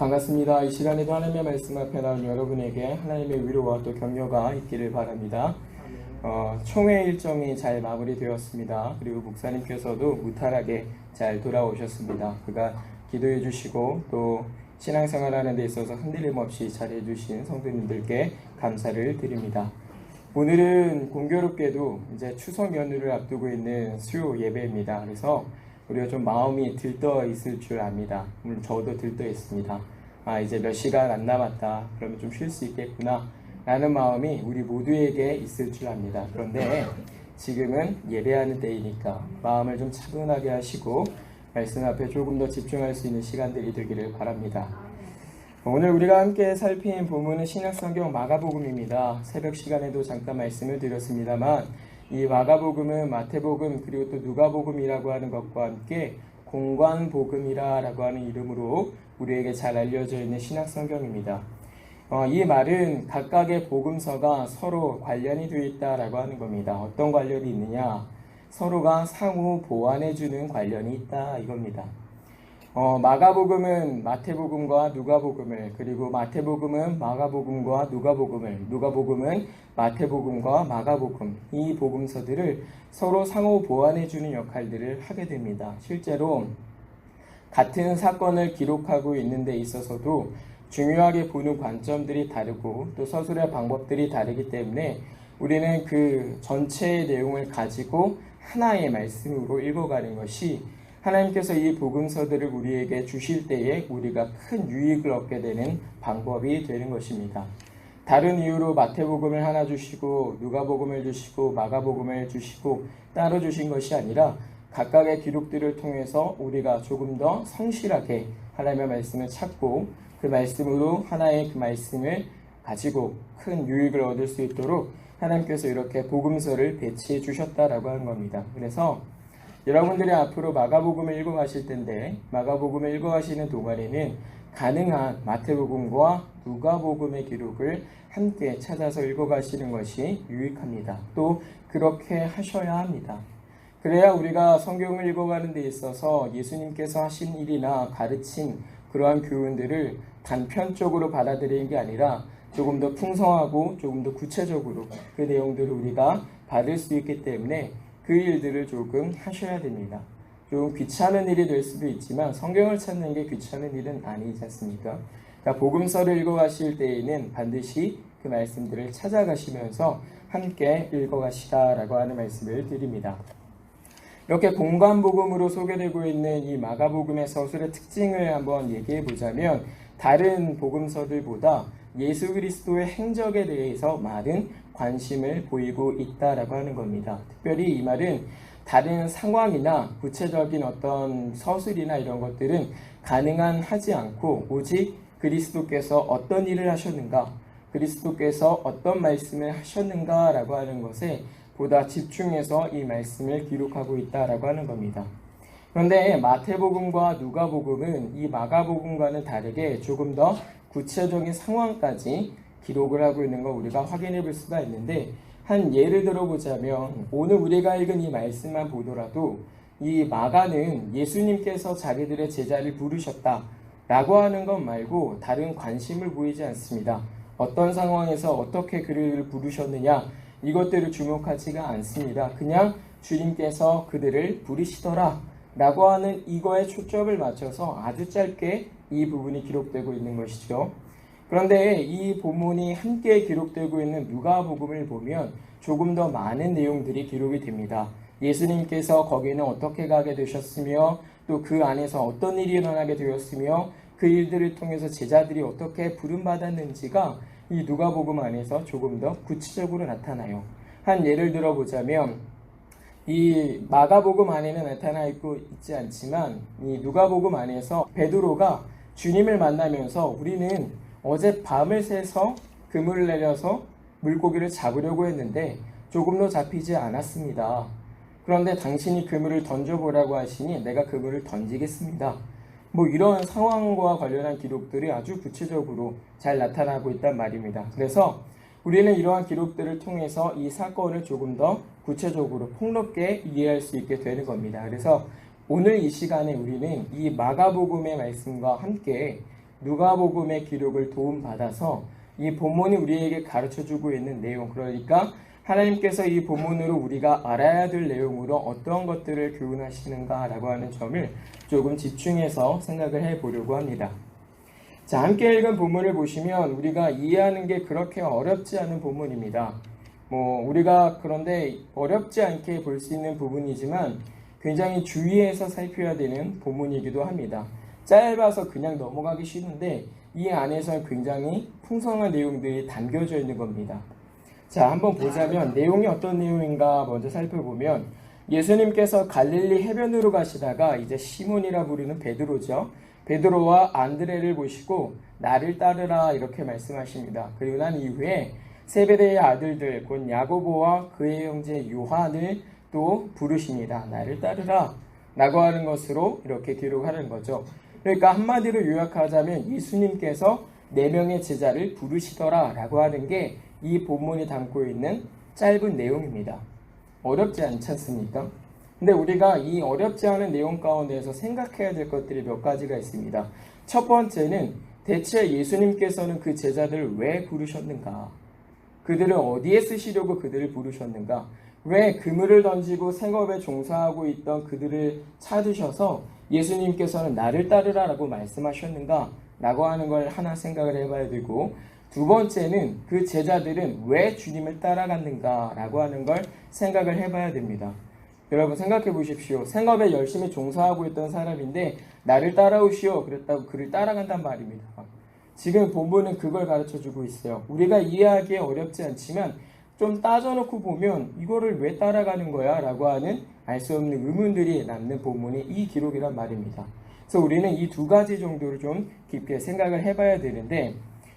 반갑습니다. 이 시간에도 하나님의 말씀 앞에 나온 여러분에게 하나님의 위로와 또 격려가 있기를 바랍니다. 총회 일정이 잘 마무리되었습니다. 그리고 목사님께서도 무탈하게 잘 돌아오셨습니다. 그가 기도해 주시고 또 신앙생활하는 데 있어서 흔들림 없이 잘해 주신 성도님들께 감사를 드립니다. 오늘은 공교롭게도 이제 추석 연휴를 앞두고 있는 수요 예배입니다. 그래서 우리가 좀 마음이 들떠 있을 줄 압니다. 물론 저도 들떠 있습니다. 이제 몇 시간 안 남았다. 그러면 좀 쉴 수 있겠구나 라는 마음이 우리 모두에게 있을 줄 압니다. 그런데 지금은 예배하는 때이니까 마음을 좀 차분하게 하시고 말씀 앞에 조금 더 집중할 수 있는 시간들이 되기를 바랍니다. 오늘 우리가 함께 살핀 본문은 신약성경 마가복음입니다. 새벽 시간에도 잠깐 말씀을 드렸습니다만 이 마가복음은 마태복음 그리고 또 누가복음이라고 하는 것과 함께 공관복음이라고 하는 이름으로 우리에게 잘 알려져 있는 신약성경입니다. 이 말은 각각의 복음서가 서로 관련이 되어 있다라고 하는 겁니다. 어떤 관련이 있느냐? 서로가 상호 보완해주는 관련이 있다 이겁니다. 마가복음은 마태복음과 누가복음을, 그리고 마태복음은 마가복음과 누가복음을, 누가복음은 마태복음과 마가복음, 이 복음서들을 서로 상호 보완해주는 역할들을 하게 됩니다. 실제로 같은 사건을 기록하고 있는 데 있어서도 중요하게 보는 관점들이 다르고 또 서술의 방법들이 다르기 때문에 우리는 그 전체의 내용을 가지고 하나의 말씀으로 읽어가는 것이 하나님께서 이 복음서들을 우리에게 주실 때에 우리가 큰 유익을 얻게 되는 방법이 되는 것입니다. 다른 이유로 마태복음을 하나 주시고 누가복음을 주시고 마가복음을 주시고 따로 주신 것이 아니라 각각의 기록들을 통해서 우리가 조금 더 성실하게 하나님의 말씀을 찾고 그 말씀으로 하나의 그 말씀을 가지고 큰 유익을 얻을 수 있도록 하나님께서 이렇게 복음서를 배치해 주셨다라고 하는 겁니다. 그래서 여러분들이 앞으로 마가복음을 읽어가실 텐데 마가복음을 읽어가시는 동안에는 가능한 마태복음과 누가복음의 기록을 함께 찾아서 읽어가시는 것이 유익합니다. 또 그렇게 하셔야 합니다. 그래야 우리가 성경을 읽어가는 데 있어서 예수님께서 하신 일이나 가르친 그러한 교훈들을 단편적으로 받아들이는 게 아니라 조금 더 풍성하고 조금 더 구체적으로 그 내용들을 우리가 받을 수 있기 때문에 그 일들을 조금 하셔야 됩니다. 좀 귀찮은 일이 될 수도 있지만 성경을 찾는 게 귀찮은 일은 아니지 않습니까? 그러니까 복음서를 읽어가실 때에는 반드시 그 말씀들을 찾아가시면서 함께 읽어가시라라고 하는 말씀을 드립니다. 이렇게 공관복음으로 소개되고 있는 이 마가복음의 서술의 특징을 한번 얘기해 보자면 다른 복음서들보다 예수 그리스도의 행적에 대해서 많은 관심을 보이고 있다라고 하는 겁니다. 특별히 이 말은 다른 상황이나 구체적인 어떤 서술이나 이런 것들은 가능한 하지 않고 오직 그리스도께서 어떤 일을 하셨는가, 그리스도께서 어떤 말씀을 하셨는가라고 하는 것에 보다 집중해서 이 말씀을 기록하고 있다라고 하는 겁니다. 그런데 마태복음과 누가복음은 이 마가복음과는 다르게 조금 더 구체적인 상황까지 기록을 하고 있는 걸 우리가 확인해 볼 수가 있는데 한 예를 들어보자면 오늘 우리가 읽은 이 말씀만 보더라도 이 마가는 예수님께서 자기들의 제자를 부르셨다 라고 하는 것 말고 다른 관심을 보이지 않습니다. 어떤 상황에서 어떻게 그를 부르셨느냐 이것들을 주목하지가 않습니다. 그냥 주님께서 그들을 부르시더라 라고 하는 이거에 초점을 맞춰서 아주 짧게 이 부분이 기록되고 있는 것이죠. 그런데 이 본문이 함께 기록되고 있는 누가복음을 보면 조금 더 많은 내용들이 기록이 됩니다. 예수님께서 거기는 어떻게 가게 되셨으며 또 그 안에서 어떤 일이 일어나게 되었으며 그 일들을 통해서 제자들이 어떻게 부름받았는지가 이 누가복음 안에서 조금 더 구체적으로 나타나요. 한 예를 들어보자면 이 마가복음 안에는 나타나 있지 않지만 이 누가복음 안에서 베드로가 주님을 만나면서 우리는 어제 밤을 새서 그물을 내려서 물고기를 잡으려고 했는데 조금도 잡히지 않았습니다. 그런데 당신이 그물을 던져보라고 하시니 내가 그물을 던지겠습니다. 이런 상황과 관련한 기록들이 아주 구체적으로 잘 나타나고 있단 말입니다. 그래서 우리는 이러한 기록들을 통해서 이 사건을 조금 더 구체적으로 폭넓게 이해할 수 있게 되는 겁니다. 그래서 오늘 이 시간에 우리는 이 마가복음의 말씀과 함께 누가복음의 기록을 도움받아서 이 본문이 우리에게 가르쳐주고 있는 내용, 그러니까 하나님께서 이 본문으로 우리가 알아야 될 내용으로 어떤 것들을 교훈하시는가라고 하는 점을 조금 집중해서 생각을 해보려고 합니다. 자, 함께 읽은 본문을 보시면 우리가 이해하는 게 그렇게 어렵지 않은 본문입니다. 우리가 그런데 어렵지 않게 볼 수 있는 부분이지만 굉장히 주의해서 살펴야 되는 본문이기도 합니다. 짧아서 그냥 넘어가기 쉬운데 이 안에서 굉장히 풍성한 내용들이 담겨져 있는 겁니다. 자, 한번 보자면 내용이 어떤 내용인가 먼저 살펴보면 예수님께서 갈릴리 해변으로 가시다가 이제 시몬이라 부르는 베드로죠. 베드로와 안드레를 보시고 나를 따르라 이렇게 말씀하십니다. 그리고 난 이후에 세베대의 아들들 곧 야고보와 그의 형제 요한을 또 부르십니다. 나를 따르라 라고 하는 것으로 이렇게 기록하는 거죠. 그러니까 한마디로 요약하자면 예수님께서 4명의 제자를 부르시더라 라고 하는 게 이 본문이 담고 있는 짧은 내용입니다. 어렵지 않지 않습니까? 근데 우리가 이 어렵지 않은 내용 가운데에서 생각해야 될 것들이 몇 가지가 있습니다. 첫 번째는 대체 예수님께서는 그 제자들을 왜 부르셨는가? 그들을 어디에 쓰시려고 그들을 부르셨는가? 왜 그물을 던지고 생업에 종사하고 있던 그들을 찾으셔서 예수님께서는 나를 따르라 라고 말씀하셨는가? 라고 하는 걸 하나 생각을 해봐야 되고, 두 번째는 그 제자들은 왜 주님을 따라갔는가? 라고 하는 걸 생각을 해봐야 됩니다. 여러분 생각해 보십시오. 생업에 열심히 종사하고 있던 사람인데 나를 따라오시오 그랬다고 그를 따라간단 말입니다. 지금 본문은 그걸 가르쳐주고 있어요. 우리가 이해하기에 어렵지 않지만 좀 따져놓고 보면 이거를 왜 따라가는 거야? 라고 하는 알 수 없는 의문들이 남는 본문이 이 기록이란 말입니다. 그래서 우리는 이 두 가지 정도를 좀 깊게 생각을 해봐야 되는데,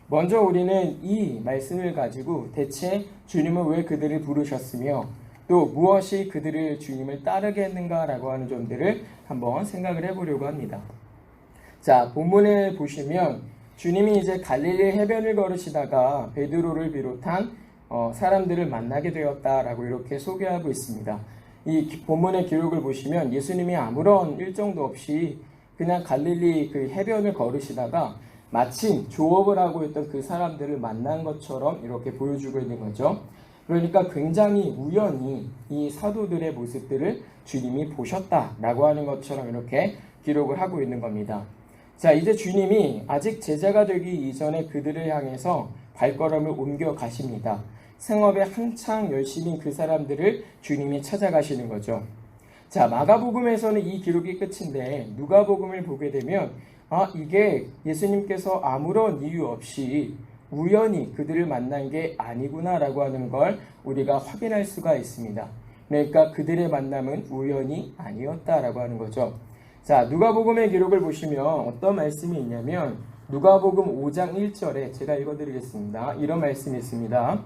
먼저 우리는 이 말씀을 가지고 대체 주님은 왜 그들을 부르셨으며 또 무엇이 그들을 주님을 따르게 했는가라고 하는 점들을 한번 생각을 해보려고 합니다. 자, 본문을 보시면 주님이 이제 갈릴리 해변을 걸으시다가 베드로를 비롯한 사람들을 만나게 되었다라고 이렇게 소개하고 있습니다. 이 본문의 기록을 보시면 예수님이 아무런 일정도 없이 그냥 갈릴리 그 해변을 걸으시다가 마침 조업을 하고 있던 그 사람들을 만난 것처럼 이렇게 보여주고 있는 거죠. 그러니까 굉장히 우연히 이 사도들의 모습들을 주님이 보셨다라고 하는 것처럼 이렇게 기록을 하고 있는 겁니다. 자, 이제 주님이 아직 제자가 되기 이전에 그들을 향해서 발걸음을 옮겨 가십니다. 생업에 한창 열심인 그 사람들을 주님이 찾아가시는 거죠. 자, 마가복음에서는 이 기록이 끝인데 누가복음을 보게 되면 이게 예수님께서 아무런 이유 없이 우연히 그들을 만난 게 아니구나 라고 하는 걸 우리가 확인할 수가 있습니다. 그러니까 그들의 만남은 우연이 아니었다라고 하는 거죠. 자, 누가복음의 기록을 보시면 어떤 말씀이 있냐면 누가복음 5장 1절에 제가 읽어드리겠습니다. 이런 말씀이 있습니다.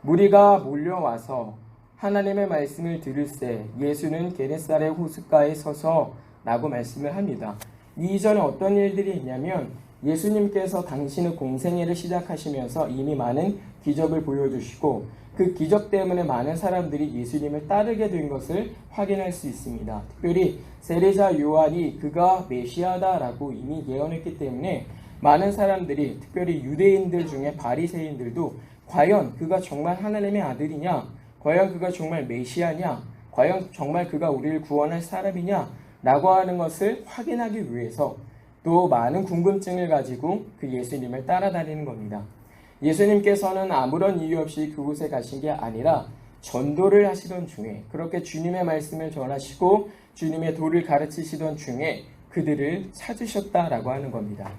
무리가 몰려와서 하나님의 말씀을 들을새 예수는 게네사렛 호숫가에 서서 라고 말씀을 합니다. 이전에 어떤 일들이 있냐면 예수님께서 당신의 공생애를 시작하시면서 이미 많은 기적을 보여주시고 그 기적 때문에 많은 사람들이 예수님을 따르게 된 것을 확인할 수 있습니다. 특별히 세례자 요한이 그가 메시아다라고 이미 예언했기 때문에 많은 사람들이, 특별히 유대인들 중에 바리새인들도 과연 그가 정말 하나님의 아들이냐, 과연 그가 정말 메시아냐, 과연 정말 그가 우리를 구원할 사람이냐 라고 하는 것을 확인하기 위해서 또 많은 궁금증을 가지고 그 예수님을 따라다니는 겁니다. 예수님께서는 아무런 이유 없이 그곳에 가신 게 아니라 전도를 하시던 중에, 그렇게 주님의 말씀을 전하시고 주님의 도를 가르치시던 중에 그들을 찾으셨다라고 하는 겁니다.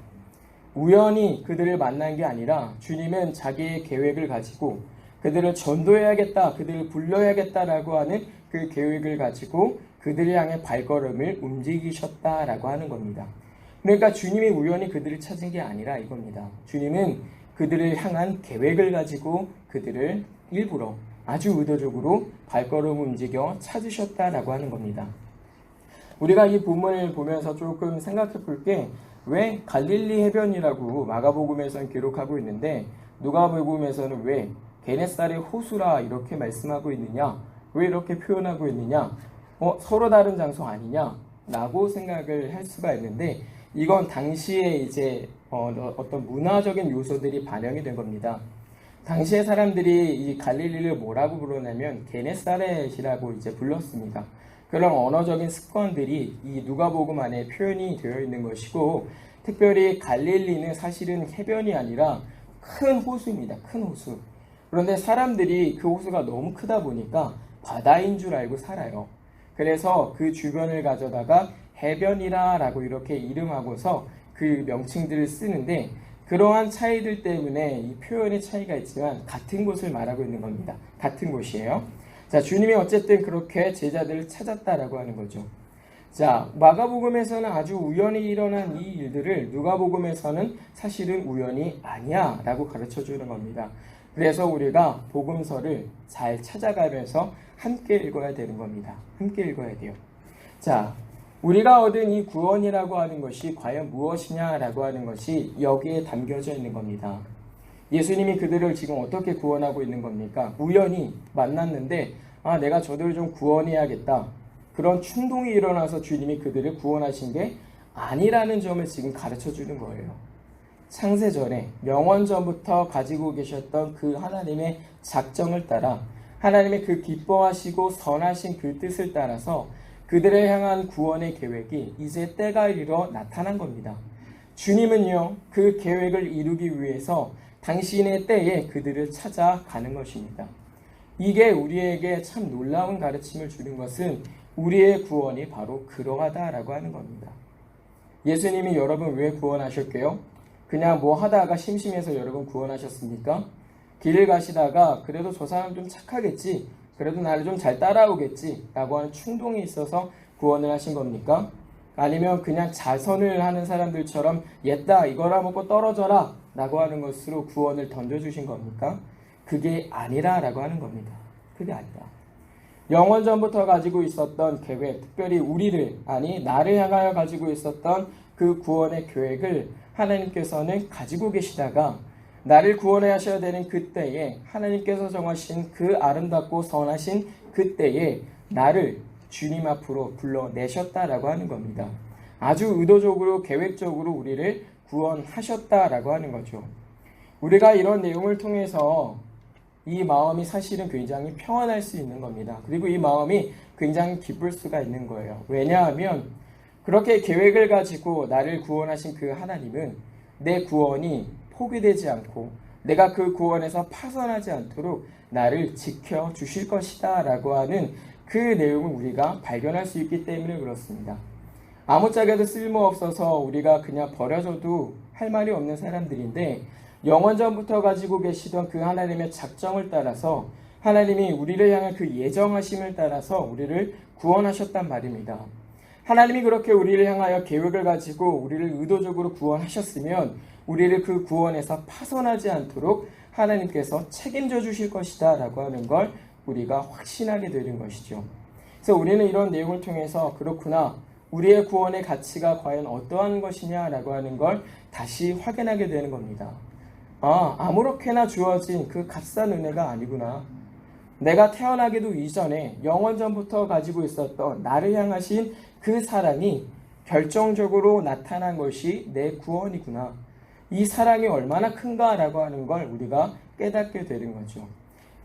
우연히 그들을 만난 게 아니라 주님은 자기의 계획을 가지고 그들을 전도해야겠다, 그들을 불러야겠다라고 하는 그 계획을 가지고 그들을 향해 발걸음을 움직이셨다라고 하는 겁니다. 그러니까 주님이 우연히 그들을 찾은 게 아니라 이겁니다. 주님은 그들을 향한 계획을 가지고 그들을 일부러 아주 의도적으로 발걸음을 움직여 찾으셨다라고 하는 겁니다. 우리가 이 본문을 보면서 조금 생각해 볼 게, 왜 갈릴리 해변이라고 마가복음에서는 기록하고 있는데 누가복음에서는 왜 게네사렛 호수라 이렇게 말씀하고 있느냐, 왜 이렇게 표현하고 있느냐, 서로 다른 장소 아니냐 라고 생각을 할 수가 있는데, 이건 당시에 이제 어떤 문화적인 요소들이 반영이 된 겁니다. 당시의 사람들이 이 갈릴리를 뭐라고 부르냐면 게네사렛이라고 이제 불렀습니다. 그런 언어적인 습관들이 이 누가복음 안에 표현이 되어 있는 것이고, 특별히 갈릴리는 사실은 해변이 아니라 큰 호수입니다. 큰 호수. 그런데 사람들이 그 호수가 너무 크다 보니까 바다인 줄 알고 살아요. 그래서 그 주변을 가져다가 해변이라 라고 이렇게 이름하고서 그 명칭들을 쓰는데, 그러한 차이들 때문에 이 표현의 차이가 있지만 같은 곳을 말하고 있는 겁니다. 같은 곳이에요. 자, 주님이 어쨌든 그렇게 제자들을 찾았다라고 하는 거죠. 자, 마가복음에서는 아주 우연히 일어난 이 일들을 누가복음에서는 사실은 우연이 아니야 라고 가르쳐 주는 겁니다. 그래서 우리가 복음서를 잘 찾아가면서 함께 읽어야 되는 겁니다. 함께 읽어야 돼요. 자, 우리가 얻은 이 구원이라고 하는 것이 과연 무엇이냐라고 하는 것이 여기에 담겨져 있는 겁니다. 예수님이 그들을 지금 어떻게 구원하고 있는 겁니까? 우연히 만났는데 내가 저들을 좀 구원해야겠다. 그런 충동이 일어나서 주님이 그들을 구원하신 게 아니라는 점을 지금 가르쳐 주는 거예요. 창세전에 영원전부터 가지고 계셨던 그 하나님의 작정을 따라, 하나님의 그 기뻐하시고 선하신 그 뜻을 따라서 그들을 향한 구원의 계획이 이제 때가 이르러 나타난 겁니다. 주님은요, 그 계획을 이루기 위해서 당신의 때에 그들을 찾아가는 것입니다. 이게 우리에게 참 놀라운 가르침을 주는 것은 우리의 구원이 바로 그러하다라고 하는 겁니다. 예수님이 여러분 왜 구원하셨게요? 그냥 뭐 하다가 심심해서 여러분 구원하셨습니까? 길을 가시다가 그래도 저 사람 좀 착하겠지, 그래도 나를 좀 잘 따라오겠지 라고 하는 충동이 있어서 구원을 하신 겁니까? 아니면 그냥 자선을 하는 사람들처럼 옛다 이거라 먹고 떨어져라 라고 하는 것으로 구원을 던져주신 겁니까? 그게 아니라 라고 하는 겁니다. 그게 아니다. 영원전부터 가지고 있었던 계획, 특별히 나를 향하여 가지고 있었던 그 구원의 계획을 하나님께서는 가지고 계시다가 나를 구원해 하셔야 되는 그때에 하나님께서 정하신 그 아름답고 선하신 그때에 나를 주님 앞으로 불러내셨다라고 하는 겁니다. 아주 의도적으로 계획적으로 우리를 구원하셨다라고 하는 거죠. 우리가 이런 내용을 통해서 이 마음이 사실은 굉장히 평안할 수 있는 겁니다. 그리고 이 마음이 굉장히 기쁠 수가 있는 거예요. 왜냐하면 그렇게 계획을 가지고 나를 구원하신 그 하나님은 내 구원이 포기되지 않고 내가 그 구원에서 파산하지 않도록 나를 지켜주실 것이다 라고 하는 그 내용을 우리가 발견할 수 있기 때문에 그렇습니다. 아무짝에도 쓸모없어서 우리가 그냥 버려져도 할 말이 없는 사람들인데, 영원전부터 가지고 계시던 그 하나님의 작정을 따라서 하나님이 우리를 향한 그 예정하심을 따라서 우리를 구원하셨단 말입니다. 하나님이 그렇게 우리를 향하여 계획을 가지고 우리를 의도적으로 구원하셨으면 우리를 그 구원에서 파손하지 않도록 하나님께서 책임져 주실 것이다 라고 하는 걸 우리가 확신하게 되는 것이죠. 그래서 우리는 이런 내용을 통해서 그렇구나, 우리의 구원의 가치가 과연 어떠한 것이냐라고 하는 걸 다시 확인하게 되는 겁니다. 아무렇게나 주어진 그 값싼 은혜가 아니구나. 내가 태어나기도 이전에 영원전부터 가지고 있었던 나를 향하신 그 사랑이 결정적으로 나타난 것이 내 구원이구나. 이 사랑이 얼마나 큰가라고 하는 걸 우리가 깨닫게 되는 거죠.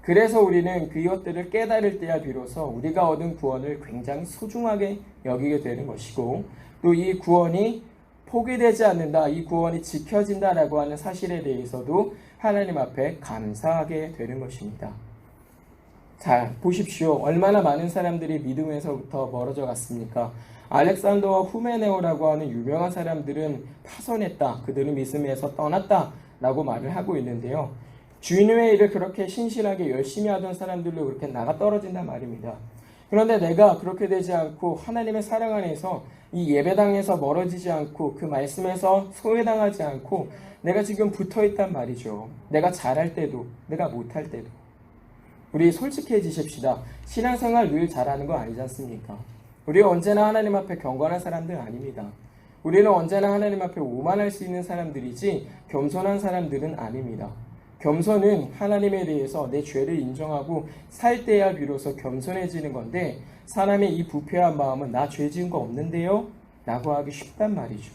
그래서 우리는 그것들을 깨달을 때야 비로소 우리가 얻은 구원을 굉장히 소중하게 여기게 되는 것이고, 또 이 구원이 포기되지 않는다, 이 구원이 지켜진다라고 하는 사실에 대해서도 하나님 앞에 감사하게 되는 것입니다. 자, 보십시오. 얼마나 많은 사람들이 믿음에서부터 멀어져 갔습니까? 알렉산더와 후메네오라고 하는 유명한 사람들은 파손했다, 그들은 믿음에서 떠났다 라고 말을 하고 있는데요. 주님의 일을 그렇게 신실하게 열심히 하던 사람들로 그렇게 나가 떨어진단 말입니다. 그런데 내가 그렇게 되지 않고 하나님의 사랑 안에서 이 예배당에서 멀어지지 않고 그 말씀에서 소외당하지 않고 내가 지금 붙어있단 말이죠. 내가 잘할 때도 내가 못할 때도. 우리 솔직해지십시다. 신앙생활 늘 잘하는 거 아니지 않습니까? 우리가 언제나 하나님 앞에 경건한 사람들 아닙니다. 우리는 언제나 하나님 앞에 오만할 수 있는 사람들이지 겸손한 사람들은 아닙니다. 겸손은 하나님에 대해서 내 죄를 인정하고 살 때야 비로소 겸손해지는 건데, 사람의 이 부패한 마음은 나 죄 지은 거 없는데요? 라고 하기 쉽단 말이죠.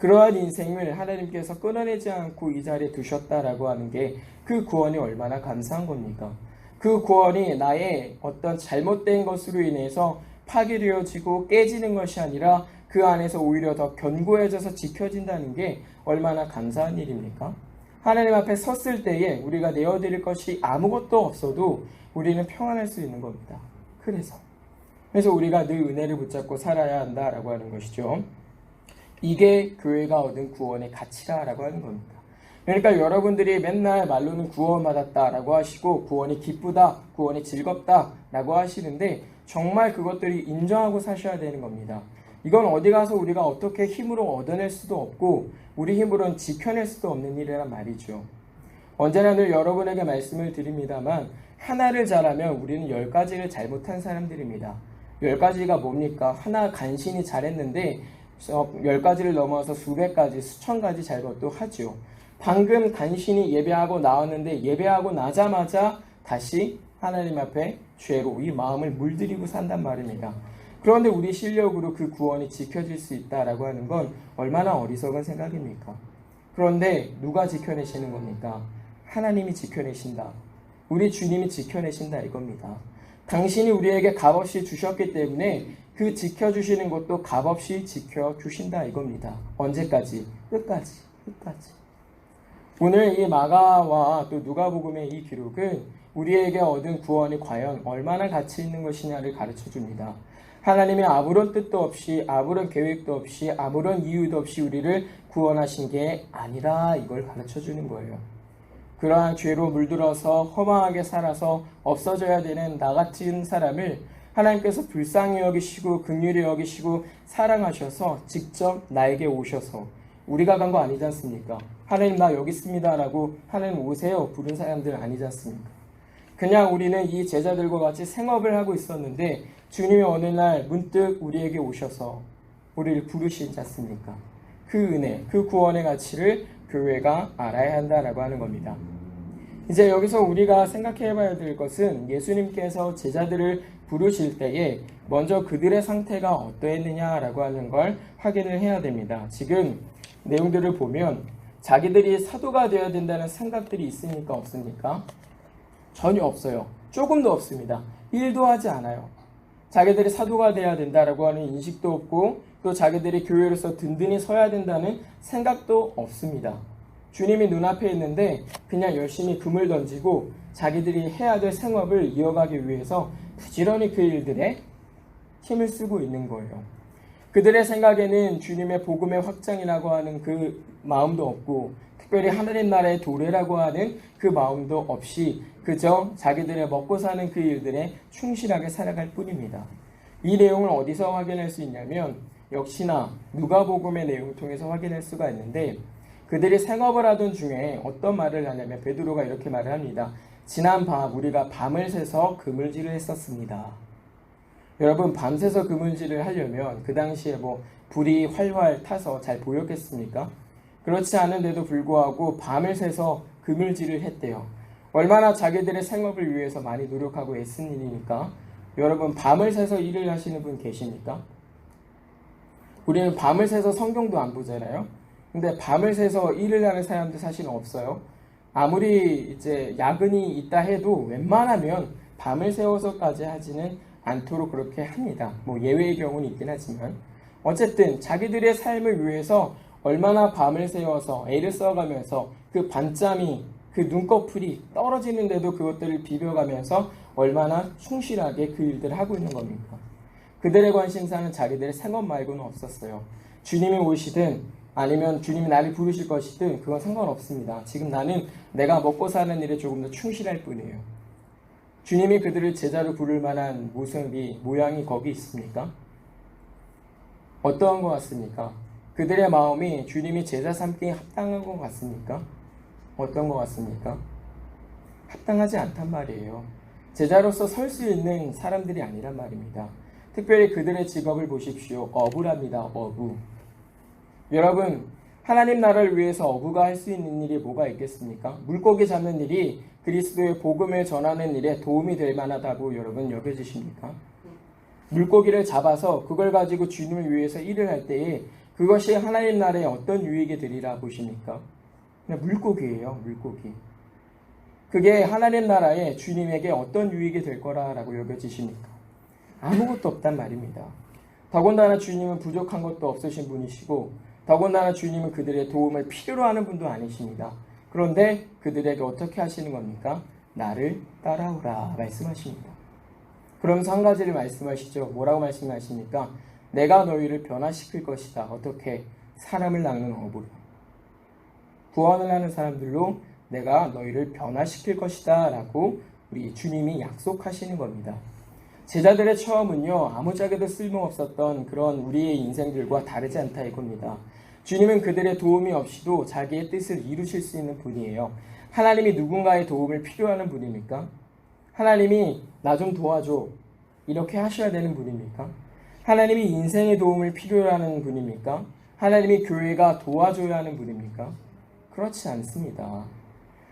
그러한 인생을 하나님께서 끊어내지 않고 이 자리에 두셨다라고 하는 게 그 구원이 얼마나 감사한 겁니까? 그 구원이 나의 어떤 잘못된 것으로 인해서 파괴되어지고 깨지는 것이 아니라 그 안에서 오히려 더 견고해져서 지켜진다는 게 얼마나 감사한 일입니까? 하나님 앞에 섰을 때에 우리가 내어드릴 것이 아무것도 없어도 우리는 평안할 수 있는 겁니다. 그래서 우리가 늘 은혜를 붙잡고 살아야 한다라고 하는 것이죠. 이게 교회가 얻은 구원의 가치라고 하는 겁니다. 그러니까 여러분들이 맨날 말로는 구원받았다라고 하시고 구원이 기쁘다, 구원이 즐겁다라고 하시는데 정말 그것들이 인정하고 사셔야 되는 겁니다. 이건 어디 가서 우리가 어떻게 힘으로 얻어낼 수도 없고 우리 힘으로는 지켜낼 수도 없는 일이란 말이죠. 언제나 늘 여러분에게 말씀을 드립니다만 하나를 잘하면 우리는 10가지를 잘못한 사람들입니다. 10가지가 뭡니까? 하나 간신히 잘했는데 10가지를 넘어서 수백 가지, 수천 가지 잘못도 하죠. 방금 간신히 예배하고 나왔는데 예배하고 나자마자 다시 하나님 앞에 죄로 이 마음을 물들이고 산단 말입니다. 그런데 우리 실력으로 그 구원이 지켜질 수 있다라고 하는 건 얼마나 어리석은 생각입니까? 그런데 누가 지켜내시는 겁니까? 하나님이 지켜내신다. 우리 주님이 지켜내신다 이겁니다. 당신이 우리에게 값없이 주셨기 때문에 그 지켜주시는 것도 값없이 지켜주신다 이겁니다. 언제까지? 끝까지. 오늘 이 마가와 또 누가복음의 이 기록은 우리에게 얻은 구원이 과연 얼마나 가치 있는 것이냐를 가르쳐 줍니다. 하나님이 아무런 뜻도 없이 아무런 계획도 없이 아무런 이유도 없이 우리를 구원하신 게 아니라 이걸 가르쳐 주는 거예요. 그러한 죄로 물들어서 허망하게 살아서 없어져야 되는 나 같은 사람을 하나님께서 불쌍히 여기시고 긍휼히 여기시고 사랑하셔서 직접 나에게 오셔서 우리가 간 거 아니지 않습니까? 하나님 나 여기 있습니다 라고 하나님 오세요 부른 사람들 아니지 않습니까? 그냥 우리는 이 제자들과 같이 생업을 하고 있었는데 주님이 어느 날 문득 우리에게 오셔서 우리를 부르시지 않습니까? 그 은혜, 그 구원의 가치를 교회가 알아야 한다라고 하는 겁니다. 이제 여기서 우리가 생각해 봐야 될 것은 예수님께서 제자들을 부르실 때에 먼저 그들의 상태가 어떠했느냐라고 하는 걸 확인을 해야 됩니다. 지금 내용들을 보면 자기들이 사도가 되어야 된다는 생각들이 있습니까? 없습니까? 전혀 없어요. 조금도 없습니다. 1도 하지 않아요. 자기들이 사도가 되어야 된다라고 하는 인식도 없고 또 자기들이 교회로서 든든히 서야 된다는 생각도 없습니다. 주님이 눈앞에 있는데 그냥 열심히 금을 던지고 자기들이 해야 될 생업을 이어가기 위해서 부지런히 그 일들에 힘을 쓰고 있는 거예요. 그들의 생각에는 주님의 복음의 확장이라고 하는 그 마음도 없고 특별히 하나님 나라의 도래라고 하는 그 마음도 없이 그저 자기들의 먹고 사는 그 일들에 충실하게 살아갈 뿐입니다. 이 내용을 어디서 확인할 수 있냐면 역시나 누가복음의 내용을 통해서 확인할 수가 있는데 그들이 생업을 하던 중에 어떤 말을 하냐면 베드로가 이렇게 말을 합니다. 지난 밤 우리가 밤을 새서 그물질을 했었습니다. 여러분 밤새서 그물질을 하려면 그 당시에 불이 활활 타서 잘 보였겠습니까? 그렇지 않은데도 불구하고 밤을 새서 그물질을 했대요. 얼마나 자기들의 생업을 위해서 많이 노력하고 애쓴 일이니까. 여러분 밤을 새서 일을 하시는 분 계십니까? 우리는 밤을 새서 성경도 안 보잖아요. 근데 밤을 새서 일을 하는 사람도 사실 없어요. 아무리 이제 야근이 있다 해도 웬만하면 밤을 새워서까지 하지는 않도록 그렇게 합니다. 예외의 경우는 있긴 하지만 어쨌든 자기들의 삶을 위해서 얼마나 밤을 새워서 애를 써가면서 그 밤잠이 그 눈꺼풀이 떨어지는데도 그것들을 비벼가면서 얼마나 충실하게 그 일들을 하고 있는 겁니까? 그들의 관심사는 자기들의 생업 말고는 없었어요. 주님이 오시든 아니면 주님이 나를 부르실 것이든 그건 상관없습니다. 지금 나는 내가 먹고 사는 일에 조금 더 충실할 뿐이에요. 주님이 그들을 제자로 부를 만한 모양이 거기 있습니까? 어떠한 것 같습니까? 그들의 마음이 주님이 제자 삼기에 합당한 것 같습니까? 어떤 것 같습니까? 합당하지 않단 말이에요. 제자로서 설 수 있는 사람들이 아니란 말입니다. 특별히 그들의 직업을 보십시오. 어부랍니다. 어부. 여러분 하나님 나라를 위해서 어부가 할 수 있는 일이 뭐가 있겠습니까? 물고기 잡는 일이 그리스도의 복음을 전하는 일에 도움이 될 만하다고 여러분 여겨지십니까? 물고기를 잡아서 그걸 가지고 주님을 위해서 일을 할 때에 그것이 하나님 나라에 어떤 유익이 되리라 보십니까? 그냥 물고기예요, 물고기. 그게 하나님 나라에 주님에게 어떤 유익이 될 거라고 여겨지십니까? 아무것도 없단 말입니다. 더군다나 주님은 부족한 것도 없으신 분이시고 더군다나 주님은 그들의 도움을 필요로 하는 분도 아니십니다. 그런데 그들에게 어떻게 하시는 겁니까? 나를 따라오라 말씀하십니다. 그러면서 한 가지를 말씀하시죠. 뭐라고 말씀하십니까? 내가 너희를 변화시킬 것이다. 어떻게? 사람을 낚는 어부로. 구원을 하는 사람들로 내가 너희를 변화시킬 것이다 라고 우리 주님이 약속하시는 겁니다. 제자들의 처음은요, 아무짝에도 쓸모없었던 그런 우리의 인생들과 다르지 않다 이겁니다. 주님은 그들의 도움이 없이도 자기의 뜻을 이루실 수 있는 분이에요. 하나님이 누군가의 도움을 필요하는 분입니까? 하나님이 나 좀 도와줘 이렇게 하셔야 되는 분입니까? 하나님이 인생의 도움을 필요로 하는 분입니까? 하나님이 교회가 도와줘야 하는 분입니까? 그렇지 않습니다.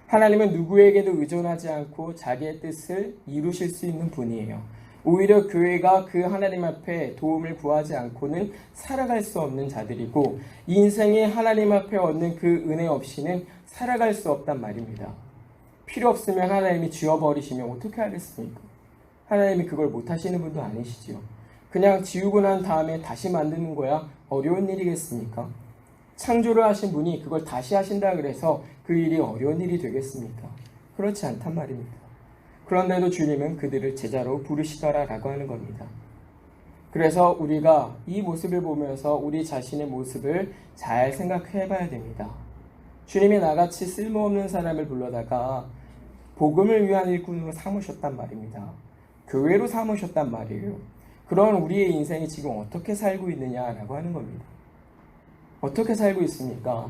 하나님은 누구에게도 의존하지 않고 자기의 뜻을 이루실 수 있는 분이에요. 오히려 교회가 그 하나님 앞에 도움을 구하지 않고는 살아갈 수 없는 자들이고 인생에 하나님 앞에 얻는 그 은혜 없이는 살아갈 수 없단 말입니다. 필요 없으면 하나님이 지워버리시면 어떻게 하겠습니까? 하나님이 그걸 못하시는 분도 아니시지요. 그냥 지우고 난 다음에 다시 만드는 거야 어려운 일이겠습니까? 창조를 하신 분이 그걸 다시 하신다 그래서 그 일이 어려운 일이 되겠습니까? 그렇지 않단 말입니다. 그런데도 주님은 그들을 제자로 부르시더라라고 하는 겁니다. 그래서 우리가 이 모습을 보면서 우리 자신의 모습을 잘 생각해 봐야 됩니다. 주님이 나같이 쓸모없는 사람을 불러다가 복음을 위한 일꾼으로 삼으셨단 말입니다. 교회로 삼으셨단 말이에요. 그런 우리의 인생이 지금 어떻게 살고 있느냐라고 하는 겁니다. 어떻게 살고 있습니까?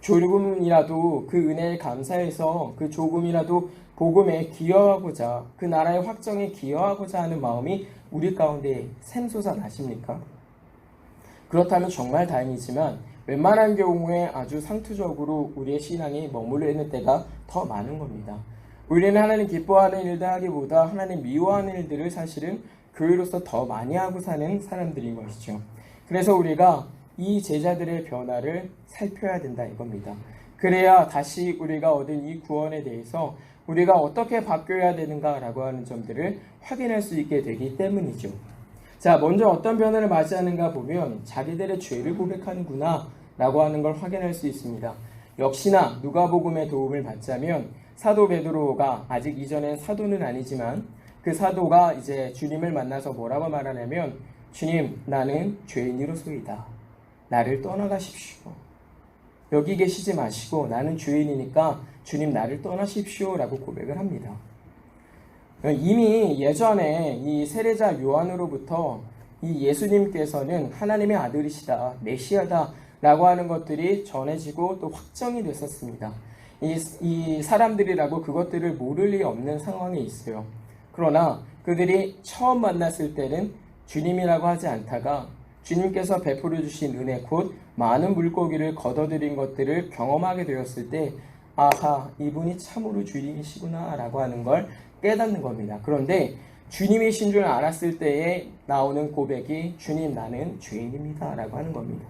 조금이라도 그 은혜에 감사해서 그 조금이라도 복음에 기여하고자 그 나라의 확정에 기여하고자 하는 마음이 우리 가운데 샘솟아 나십니까? 그렇다면 정말 다행이지만 웬만한 경우에 아주 상투적으로 우리의 신앙이 머물러 있는 때가 더 많은 겁니다. 우리는 하나님 기뻐하는 일들 하기보다 하나님 미워하는 일들을 사실은 교회로서 더 많이 하고 사는 사람들인 것이죠. 그래서 우리가 이 제자들의 변화를 살펴야 된다 이겁니다. 그래야 다시 우리가 얻은 이 구원에 대해서 우리가 어떻게 바뀌어야 되는가라고 하는 점들을 확인할 수 있게 되기 때문이죠. 자, 먼저 어떤 변화를 맞이하는가 보면 자기들의 죄를 고백하는구나 라고 하는 걸 확인할 수 있습니다. 역시나 누가복음의 도움을 받자면 사도 베드로가 아직 이전엔 사도는 아니지만 그 사도가 이제 주님을 만나서 뭐라고 말하냐면 주님, 나는 죄인이로소이다. 나를 떠나가십시오. 여기 계시지 마시고 나는 죄인이니까 주님 나를 떠나십시오 라고 고백을 합니다. 이미 예전에 이 세례자 요한으로부터 이 예수님께서는 하나님의 아들이시다, 메시아다 라고 하는 것들이 전해지고 또 확정이 됐었습니다. 이 사람들이라고 그것들을 모를 리 없는 상황에 있어요. 그러나 그들이 처음 만났을 때는 주님이라고 하지 않다가 주님께서 베풀어 주신 은혜 곧 많은 물고기를 걷어들인 것들을 경험하게 되었을 때 아하, 이분이 참으로 주님이시구나 라고 하는 걸 깨닫는 겁니다. 그런데 주님이신 줄 알았을 때에 나오는 고백이 주님 나는 죄인입니다 라고 하는 겁니다.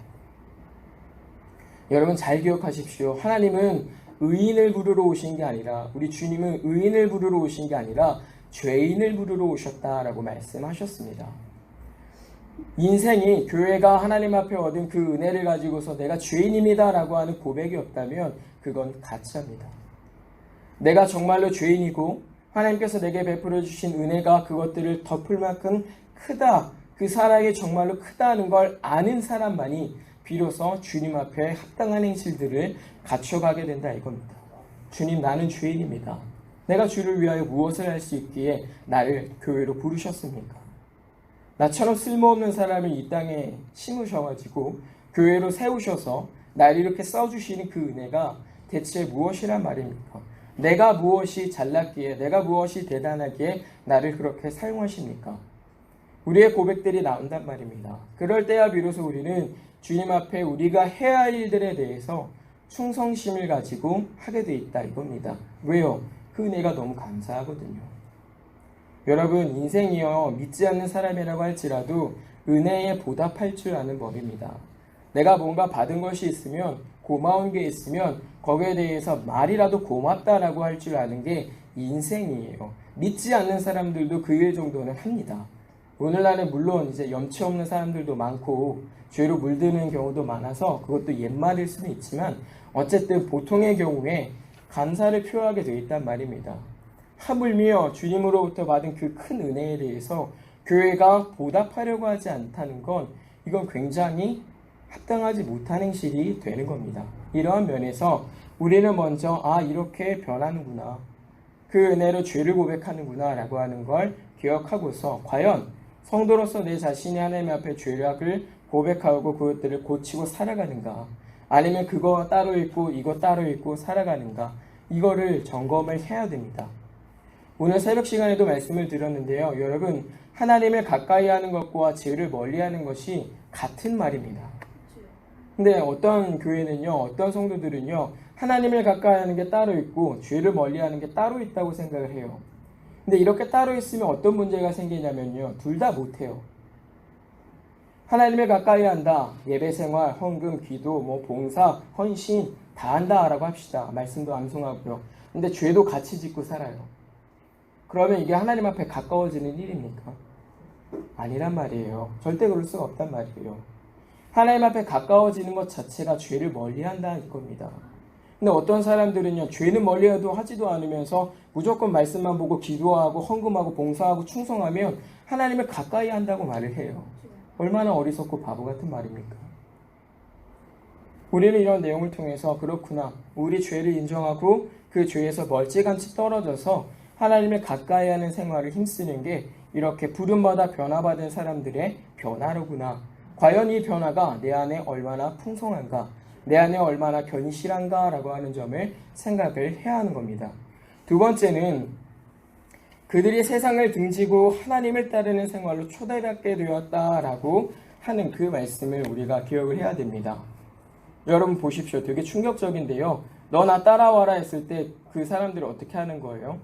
여러분 잘 기억하십시오. 하나님은 의인을 부르러 오신 게 아니라 우리 주님은 의인을 부르러 오신 게 아니라 죄인을 부르러 오셨다라고 말씀하셨습니다. 인생이 교회가 하나님 앞에 얻은 그 은혜를 가지고서 내가 죄인입니다 라고 하는 고백이 없다면 그건 가짜입니다. 내가 정말로 죄인이고 하나님께서 내게 베풀어 주신 은혜가 그것들을 덮을 만큼 크다, 그 사랑이 정말로 크다는 걸 아는 사람만이 비로소 주님 앞에 합당한 행실들을 갖춰가게 된다 이겁니다. 주님 나는 죄인입니다. 내가 주를 위하여 무엇을 할 수 있기에 나를 교회로 부르셨습니까? 나처럼 쓸모없는 사람을 이 땅에 심으셔가지고 교회로 세우셔서 나를 이렇게 써주시는 그 은혜가 대체 무엇이란 말입니까? 내가 무엇이 잘났기에, 내가 무엇이 대단하기에 나를 그렇게 사용하십니까? 우리의 고백들이 나온단 말입니다. 그럴 때야 비로소 우리는 주님 앞에 우리가 해야 할 일들에 대해서 충성심을 가지고 하게 돼 있다 이겁니다. 왜요? 그 은혜가 너무 감사하거든요. 여러분 인생이요 믿지 않는 사람이라고 할지라도 은혜에 보답할 줄 아는 법입니다. 내가 뭔가 받은 것이 있으면, 고마운 게 있으면 거기에 대해서 말이라도 고맙다라고 할 줄 아는 게 인생이에요. 믿지 않는 사람들도 그 일 정도는 합니다. 오늘날에 물론 이제 염치 없는 사람들도 많고 죄로 물드는 경우도 많아서 그것도 옛말일 수는 있지만 어쨌든 보통의 경우에 감사를 표하게 되어 있단 말입니다. 하물며 주님으로부터 받은 그 큰 은혜에 대해서 교회가 보답하려고 하지 않다는 건 이건 굉장히 합당하지 못한 행실이 되는 겁니다. 이러한 면에서 우리는 먼저 이렇게 변하는구나, 그 은혜로 죄를 고백하는구나 라고 하는 걸 기억하고서 과연 성도로서 내 자신이 하나님 앞에 죄악을 고백하고 그것들을 고치고 살아가는가, 아니면 그거 따로 있고 이거 따로 있고 살아가는가, 이거를 점검을 해야 됩니다. 오늘 새벽 시간에도 말씀을 드렸는데요. 여러분, 하나님을 가까이 하는 것과 죄를 멀리 하는 것이 같은 말입니다. 근데 어떤 교회는요, 어떤 성도들은요, 하나님을 가까이 하는 게 따로 있고 죄를 멀리 하는 게 따로 있다고 생각을 해요. 근데 이렇게 따로 있으면 어떤 문제가 생기냐면요, 둘 다 못해요. 하나님을 가까이 한다, 예배생활, 헌금, 기도, 봉사, 헌신 다 한다라고 합시다. 말씀도 암송하고요. 근데 죄도 같이 짓고 살아요. 그러면 이게 하나님 앞에 가까워지는 일입니까? 아니란 말이에요. 절대 그럴 수가 없단 말이에요. 하나님 앞에 가까워지는 것 자체가 죄를 멀리한다는 겁니다. 근데 어떤 사람들은요, 죄는 멀리해도 하지도 않으면서 무조건 말씀만 보고 기도하고 헌금하고 봉사하고 충성하면 하나님을 가까이 한다고 말을 해요. 얼마나 어리석고 바보 같은 말입니까? 우리는 이런 내용을 통해서 그렇구나, 우리 죄를 인정하고 그 죄에서 멀찌감치 떨어져서 하나님을 가까이 하는 생활을 힘쓰는 게 이렇게 부름받아 변화받은 사람들의 변화로구나. 과연 이 변화가 내 안에 얼마나 풍성한가, 내 안에 얼마나 견실한가 라고 하는 점을 생각을 해야 하는 겁니다. 두 번째는 그들이 세상을 등지고 하나님을 따르는 생활로 초대받게 되었다라고 하는 그 말씀을 우리가 기억을 해야 됩니다. 여러분 보십시오. 되게 충격적인데요. 너 나 따라와라 했을 때 그 사람들이 어떻게 하는 거예요?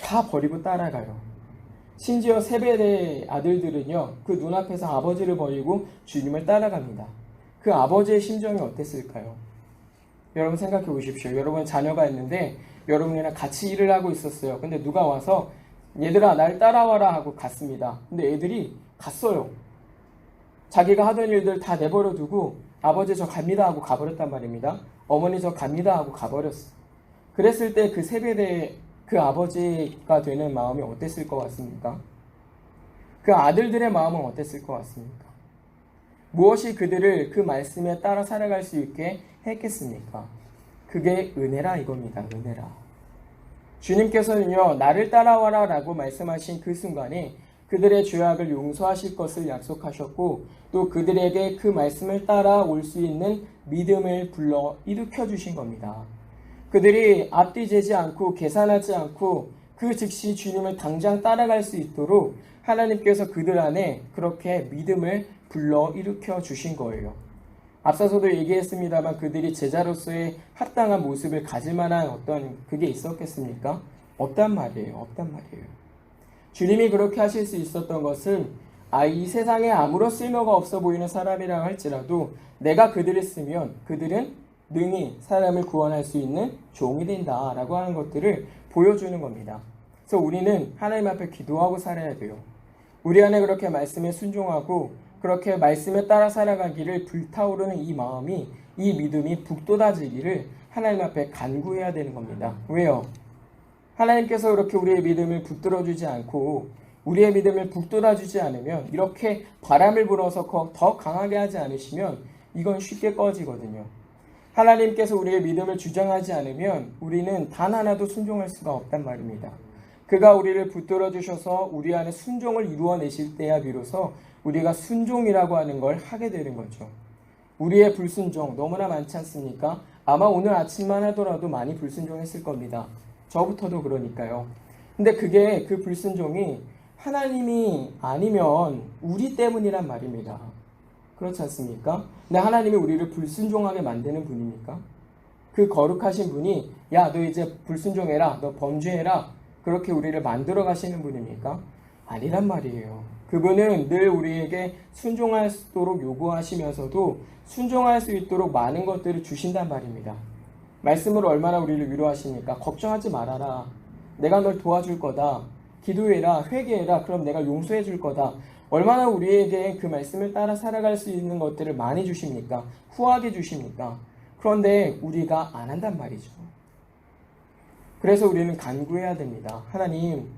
다 버리고 따라가요. 심지어 세베대의 아들들은요, 그 눈앞에서 아버지를 버리고 주님을 따라갑니다. 그 아버지의 심정이 어땠을까요? 여러분 생각해 보십시오. 여러분 자녀가 있는데 여러분이랑 같이 일을 하고 있었어요. 근데 누가 와서 얘들아 날 따라와라 하고 갔습니다. 근데 애들이 갔어요. 자기가 하던 일들 다 내버려 두고 아버지 저 갑니다 하고 가버렸단 말입니다. 어머니 저 갑니다 하고 가버렸어. 그랬을 때 그 세베대의 그 아버지가 되는 마음이 어땠을 것 같습니까? 그 아들들의 마음은 어땠을 것 같습니까? 무엇이 그들을 그 말씀에 따라 살아갈 수 있게 했겠습니까? 그게 은혜라 이겁니다. 은혜라. 주님께서는요, 나를 따라와라 라고 말씀하신 그 순간에 그들의 죄악을 용서하실 것을 약속하셨고 또 그들에게 그 말씀을 따라올 수 있는 믿음을 불러 일으켜 주신 겁니다. 그들이 앞뒤 재지 않고 계산하지 않고 그 즉시 주님을 당장 따라갈 수 있도록 하나님께서 그들 안에 그렇게 믿음을 불러 일으켜 주신 거예요. 앞서서도 얘기했습니다만 그들이 제자로서의 합당한 모습을 가질 만한 어떤 그게 있었겠습니까? 없단 말이에요. 없단 말이에요. 주님이 그렇게 하실 수 있었던 것은 이 세상에 아무런 쓸모가 없어 보이는 사람이라 할지라도 내가 그들을 쓰면 그들은 능히 사람을 구원할 수 있는 종이 된다라고 하는 것들을 보여주는 겁니다. 그래서 우리는 하나님 앞에 기도하고 살아야 돼요. 우리 안에 그렇게 말씀에 순종하고 그렇게 말씀에 따라 살아가기를 불타오르는 이 마음이, 이 믿음이 북돋아지기를 하나님 앞에 간구해야 되는 겁니다. 왜요? 하나님께서 그렇게 우리의 믿음을 붙들어주지 않고 우리의 믿음을 북돋아주지 않으면, 이렇게 바람을 불어서 더 강하게 하지 않으시면 이건 쉽게 꺼지거든요. 하나님께서 우리의 믿음을 주장하지 않으면 우리는 단 하나도 순종할 수가 없단 말입니다. 그가 우리를 붙들어 주셔서 우리 안에 순종을 이루어내실 때야 비로소 우리가 순종이라고 하는 걸 하게 되는 거죠. 우리의 불순종 너무나 많지 않습니까? 아마 오늘 아침만 하더라도 많이 불순종했을 겁니다. 저부터도 그러니까요. 근데 그게 그 불순종이 하나님이 아니면 우리 때문이란 말입니다. 그렇지 않습니까? 근데 하나님이 우리를 불순종하게 만드는 분입니까? 그 거룩하신 분이 야, 너 이제 불순종해라, 너 범죄해라, 그렇게 우리를 만들어 가시는 분입니까? 아니란 말이에요. 그분은 늘 우리에게 순종하도록 요구하시면서도 순종할 수 있도록 많은 것들을 주신단 말입니다. 말씀으로 얼마나 우리를 위로하십니까? 걱정하지 말아라. 내가 널 도와줄 거다. 기도해라. 회개해라. 그럼 내가 용서해 줄 거다. 얼마나 우리에게 그 말씀을 따라 살아갈 수 있는 것들을 많이 주십니까? 후하게 주십니까? 그런데 우리가 안 한단 말이죠. 그래서 우리는 간구해야 됩니다. 하나님,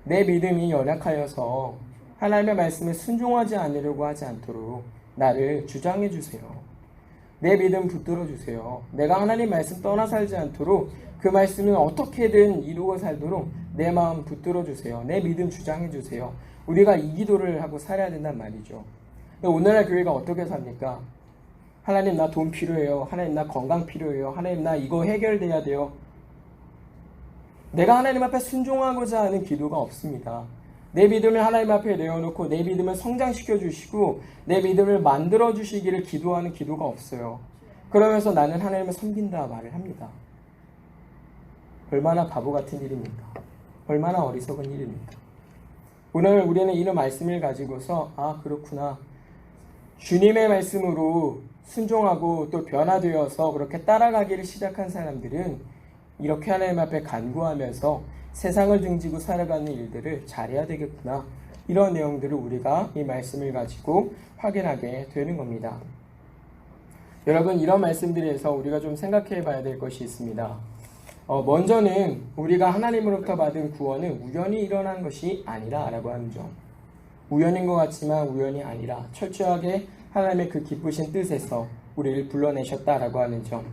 내 믿음이 연약하여서 하나님의 말씀에 순종하지 않으려고 하지 않도록 나를 주장해 주세요. 내 믿음 붙들어 주세요. 내가 하나님 말씀 떠나 살지 않도록 그 말씀을 어떻게든 이루어 살도록 내 마음 붙들어 주세요. 내 믿음 주장해 주세요. 우리가 이 기도를 하고 살아야 된단 말이죠. 오늘날 교회가 어떻게 삽니까? 하나님 나 돈 필요해요. 하나님 나 건강 필요해요. 하나님 나 이거 해결돼야 돼요. 내가 하나님 앞에 순종하고자 하는 기도가 없습니다. 내 믿음을 하나님 앞에 내어놓고 내 믿음을 성장시켜 주시고 내 믿음을 만들어 주시기를 기도하는 기도가 없어요. 그러면서 나는 하나님을 섬긴다 말을 합니다. 얼마나 바보 같은 일입니까? 얼마나 어리석은 일입니까? 오늘 우리는 이런 말씀을 가지고서 그렇구나. 주님의 말씀으로 순종하고 또 변화되어서 그렇게 따라가기를 시작한 사람들은 이렇게 하나님 앞에 간구하면서 세상을 등지고 살아가는 일들을 잘해야 되겠구나. 이런 내용들을 우리가 이 말씀을 가지고 확인하게 되는 겁니다. 여러분, 이런 말씀들에서 우리가 좀 생각해 봐야 될 것이 있습니다. 먼저는 우리가 하나님으로부터 받은 구원은 우연히 일어난 것이 아니라 라고 하는 점. 우연인 것 같지만 우연이 아니라 철저하게 하나님의 그 기쁘신 뜻에서 우리를 불러내셨다라고 하는 점.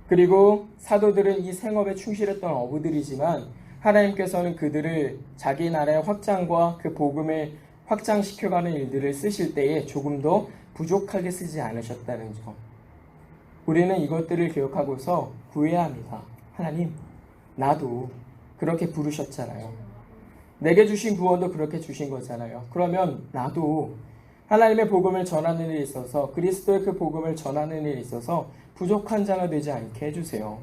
그리고 사도들은 이 생업에 충실했던 어부들이지만 하나님께서는 그들을 자기 나라의 확장과 그 복음을 확장시켜가는 일들을 쓰실 때에 조금 더 부족하게 쓰지 않으셨다는 점. 우리는 이것들을 기억하고서 구해야 합니다. 하나님, 나도 그렇게 부르셨잖아요. 내게 주신 구원도 그렇게 주신 거잖아요. 그러면 나도 하나님의 복음을 전하는 일에 있어서 그리스도의 그 복음을 전하는 일에 있어서 부족한 자가 되지 않게 해주세요.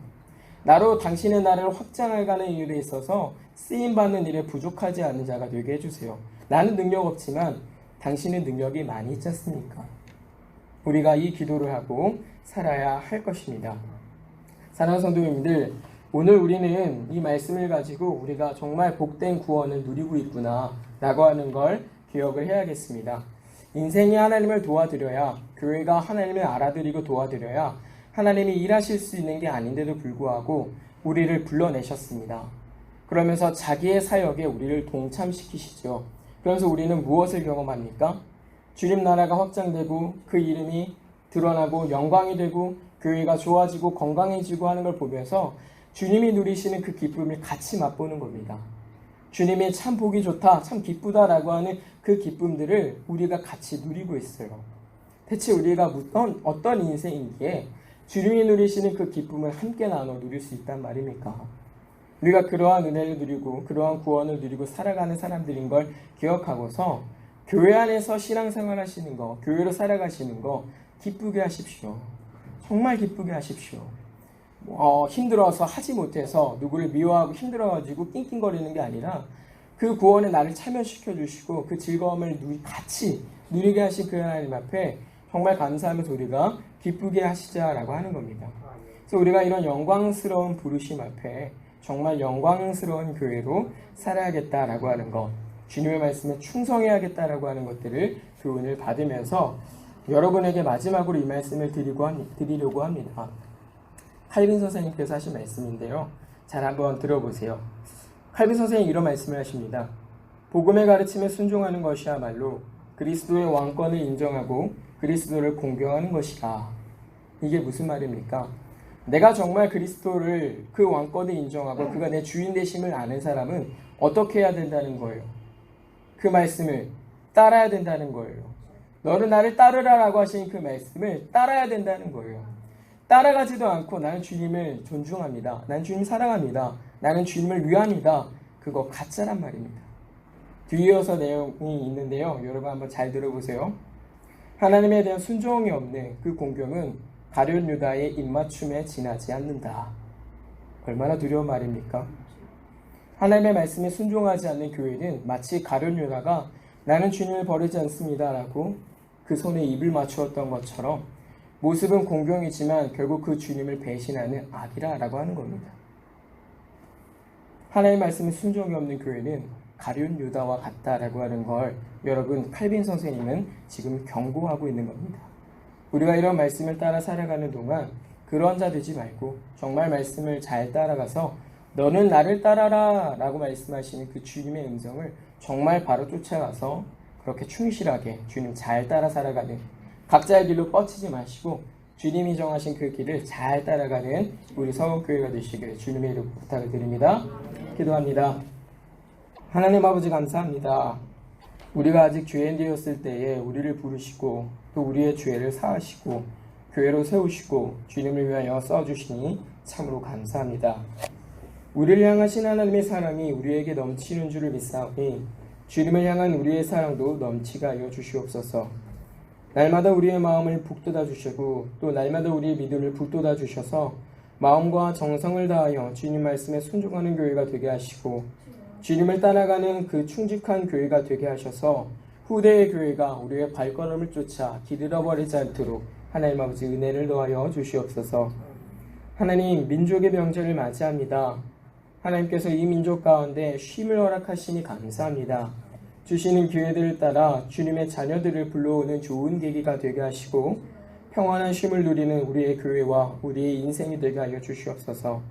나로 당신의 나라를 확장해가는 일에 있어서 쓰임받는 일에 부족하지 않은 자가 되게 해주세요. 나는 능력 없지만 당신의 능력이 많이 있지 않습니까? 우리가 이 기도를 하고 살아야 할 것입니다. 사랑하는 성도님들, 오늘 우리는 이 말씀을 가지고 우리가 정말 복된 구원을 누리고 있구나 라고 하는 걸 기억을 해야겠습니다. 인생이 하나님을 도와드려야, 교회가 하나님을 알아들이고 도와드려야 하나님이 일하실 수 있는 게 아닌데도 불구하고 우리를 불러내셨습니다. 그러면서 자기의 사역에 우리를 동참시키시죠. 그러면서 우리는 무엇을 경험합니까? 주님 나라가 확장되고 그 이름이 드러나고 영광이 되고 교회가 좋아지고 건강해지고 하는 걸 보면서 주님이 누리시는 그 기쁨을 같이 맛보는 겁니다. 주님이 참 보기 좋다, 참 기쁘다라고 하는 그 기쁨들을 우리가 같이 누리고 있어요. 대체 우리가 어떤 인생이기에 주님이 누리시는 그 기쁨을 함께 나눠 누릴 수 있단 말입니까? 우리가 그러한 은혜를 누리고 그러한 구원을 누리고 살아가는 사람들인 걸 기억하고서 교회 안에서 신앙생활 하시는 거, 교회로 살아가시는 거 기쁘게 하십시오. 정말 기쁘게 하십시오. 힘들어서 하지 못해서 누구를 미워하고 힘들어가지고 낑낑거리는 게 아니라 그 구원에 나를 참여시켜 주시고 그 즐거움을 같이 누리게 하신 그 하나님 앞에 정말 감사하면서 우리가 기쁘게 하시자라고 하는 겁니다. 그래서 우리가 이런 영광스러운 부르심 앞에 정말 영광스러운 교회로 살아야겠다라고 하는 것, 주님의 말씀에 충성해야겠다라고 하는 것들을 교훈을 받으면서 여러분에게 마지막으로 이 말씀을 드리려고 합니다. 칼빈 선생님께서 하신 말씀인데요. 잘 한번 들어보세요. 칼빈 선생님이 이런 말씀을 하십니다. 복음의 가르침에 순종하는 것이야말로 그리스도의 왕권을 인정하고 그리스도를 공경하는 것이다. 이게 무슨 말입니까? 내가 정말 그리스도를 그 왕권을 인정하고 그가 내 주인 되심을 아는 사람은 어떻게 해야 된다는 거예요? 그 말씀을 따라야 된다는 거예요. 너는 나를 따르라라고 하신 그 말씀을 따라야 된다는 거예요. 따라가지도 않고 나는 주님을 존중합니다. 나는 주님 사랑합니다. 나는 주님을 위합니다. 그거 가짜란 말입니다. 뒤이어서 내용이 있는데요. 여러분 한번 잘 들어보세요. 하나님에 대한 순종이 없는 그 공경은 가룟 유다의 입맞춤에 지나지 않는다. 얼마나 두려운 말입니까? 하나님의 말씀에 순종하지 않는 교회는 마치 가룟 유다가 나는 주님을 버리지 않습니다 라고 그 손에 입을 맞추었던 것처럼 모습은 공경이지만 결국 그 주님을 배신하는 악이라 라고 하는 겁니다. 하나님의 말씀에 순종이 없는 교회는 가룟 유다와 같다라고 하는 걸 여러분 칼빈 선생님은 지금 경고하고 있는 겁니다. 우리가 이런 말씀을 따라 살아가는 동안 그런 자 되지 말고 정말 말씀을 잘 따라가서 너는 나를 따라라 라고 말씀하시는 그 주님의 음성을 정말 바로 쫓아가서 그렇게 충실하게 주님 잘 따라 살아가는 각자의 길로 뻗치지 마시고 주님이 정하신 그 길을 잘 따라가는 우리 서원교회가 되시길 주님의 이름으로 부탁을 드립니다. 기도합니다. 하나님 아버지 감사합니다. 우리가 아직 죄인 되었을 때에 우리를 부르시고 또 우리의 죄를 사하시고 교회로 세우시고 주님을 위하여 써주시니 참으로 감사합니다. 우리를 향하신 하나님의 사랑이 우리에게 넘치는 줄을 믿사오니 주님을 향한 우리의 사랑도 넘치게 하여 주시옵소서. 날마다 우리의 마음을 북돋아 주시고 또 날마다 우리의 믿음을 북돋아 주셔서 마음과 정성을 다하여 주님 말씀에 순종하는 교회가 되게 하시고 주님을 따라가는 그 충직한 교회가 되게 하셔서 후대의 교회가 우리의 발걸음을 쫓아 길 잃어버리지 않도록 하나님 아버지 은혜를 더하여 주시옵소서. 하나님, 민족의 명절을 맞이합니다. 하나님께서 이 민족 가운데 쉼을 허락하시니 감사합니다. 주시는 기회들을 따라 주님의 자녀들을 불러오는 좋은 계기가 되게 하시고 평안한 쉼을 누리는 우리의 교회와 우리의 인생이 되게 하여 주시옵소서.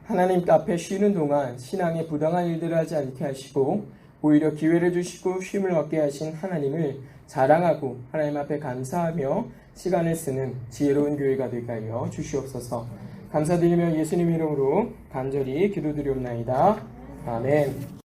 하나님 앞에 쉬는 동안 신앙에 부당한 일들을 하지 않게 하시고 오히려 기회를 주시고 쉼을 얻게 하신 하나님을 자랑하고 하나님 앞에 감사하며 시간을 쓰는 지혜로운 교회가 되게 하여 주시옵소서. 감사드리며 예수님 이름으로 간절히 기도드리옵나이다. 아멘.